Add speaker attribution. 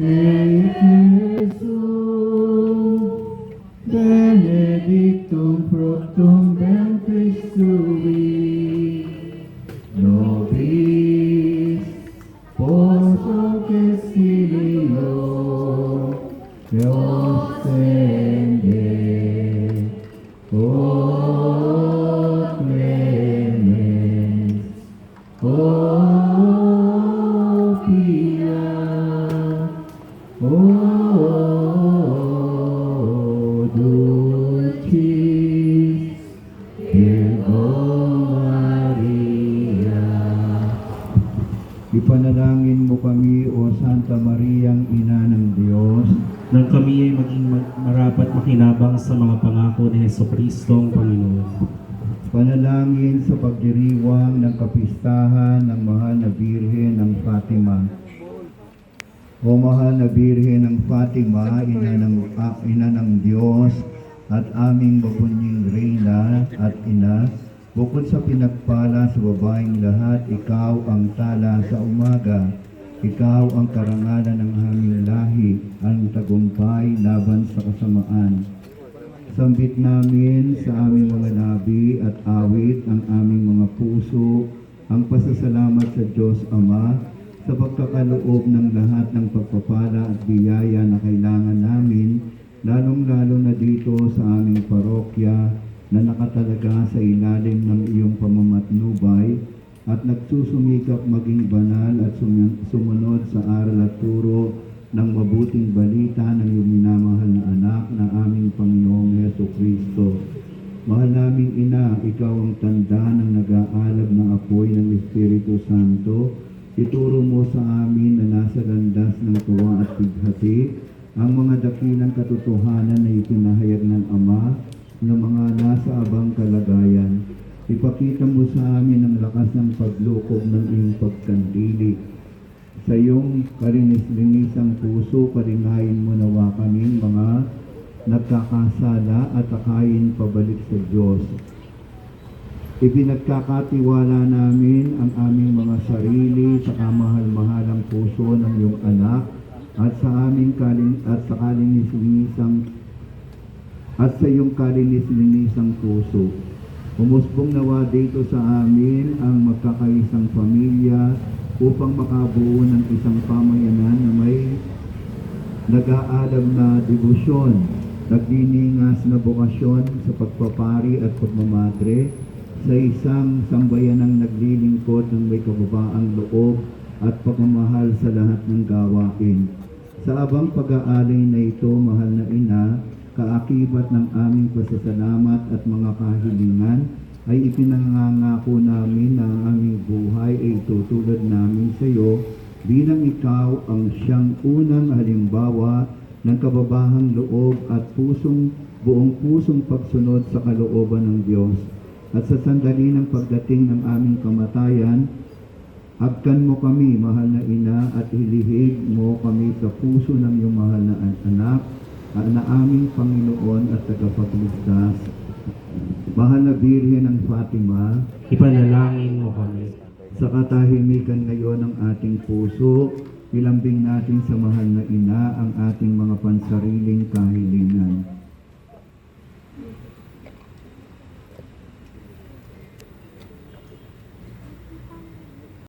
Speaker 1: Jesum, benedictum fructum ventris tui, nobis post exilio, Deus tende, o clemens, o pia, o dulcis Virgo Maria. Ipanalangin mo kami, O Santa Mariang Ina ng Diyos,
Speaker 2: nang kami ay maging marapat makinabang sa mga pangako ni Hesukristo ang Panginoon.
Speaker 1: panalangin sa pagdiriwang ng kapistahan ng mahal na Birhen ng Fatima. O mahal na Birhen ng Fatima, ina ng Diyos at aming mabunying Reyna at Ina, bukod sa pinagpala sa babaeng lahat, ikaw ang tala sa umaga. Ikaw ang karangalan ng aming lahi, ang tagumpay laban sa kasamaan. Sambit namin sa aming mga labi at awit ang aming mga puso, ang pasasalamat sa Diyos Ama sa pagkakaloob ng lahat ng pagpapala at biyaya na kailangan namin, lalong-lalo na dito sa aming parokya na nakatalaga sa ilalim ng iyong pamamatnubay at nagsusumikap maging banal at sumunod sa aral at turo ng mabuting balita ng iyong minamahal na anak na aming Panginoong Hesukristo. Mahal naming Ina, ikaw ang tanda ng nag-aalab na apoy ng Espiritu Santo. Ituro mo sa amin na nasa landas ng tuwa at pighati ang mga dakilang katotohanan na ipinahayag ng Ama ng mga nasa abang kalagayan. Ipakita mo sa amin ang lakas ng paglukob ng iyong pagkandili. Sa iyong kalinis-linisang puso, palingayin mo nawa kaming mga nagkakasala at akayin pabalik sa Diyos. Ipinagkakatiwala namin ang aming mga sarili sa kamahal-mahalang puso ng iyong anak at sa iyong kalinis-linisang puso. Umusbong nawa dito sa amin ang magkakaisang pamilya upang makabuo ng isang pamayanan na may nag-aalab na debosyon, nagdiningas na bokasyon sa pagpapari at pagmamadre, sa isang sambayanang naglilingkod ng may kababaang loob at pagmamahal sa lahat ng gawain. Sa abang pag-aalay na ito, mahal na Ina, kaakibat ng aming pasasalamat at mga kahilingan, ay ipinangangako namin na ang aming buhay ay tutulad namin sa iyo bilang ikaw ang siyang unang halimbawa ng kababahang loob at buong pusong pagsunod sa kalooban ng Diyos. At sa sandali ng pagdating ng aming kamatayan, agkan mo kami, mahal na Ina, at ilihig mo kami sa puso ng iyong mahal na anak, na aming Panginoon at tagapagligtas. Mahal na Birhen ng Fatima,
Speaker 2: Ipanalangin mo kami.
Speaker 1: sa katahimikan ngayon ng ating puso, ilambing natin sa mahal na Ina ang ating mga pansariling kahilingan.